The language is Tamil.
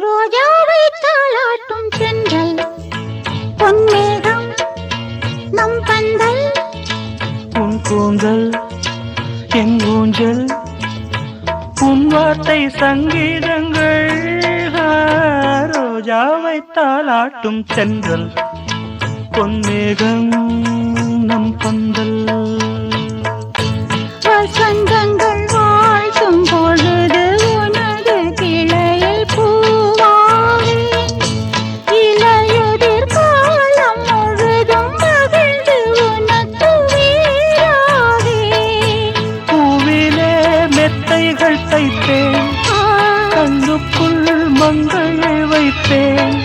ரோஜாவை தாளாட்டும் சென்றல் பொன்மேகம் நம் பந்தல் உன் கூந்தல் என் ஊஞ்சல் உன் வார்த்தை சங்கீதங்கள் ரோஜாவை தாளாட்டும் சென்றல் பொன்மேகம் நம் பந்தல் வசந்தங்கள் வாழ்த்தும் பொழுது உனது கிளையில் பூவாவே இளையுதிர் காலம் முழுதும் மகிழ்ந்து உனக்கு வீராவே பூவிலே மெத்தைகள் தைத்தேன் கண்ணுக்குள் மங்களை வைத்தேன்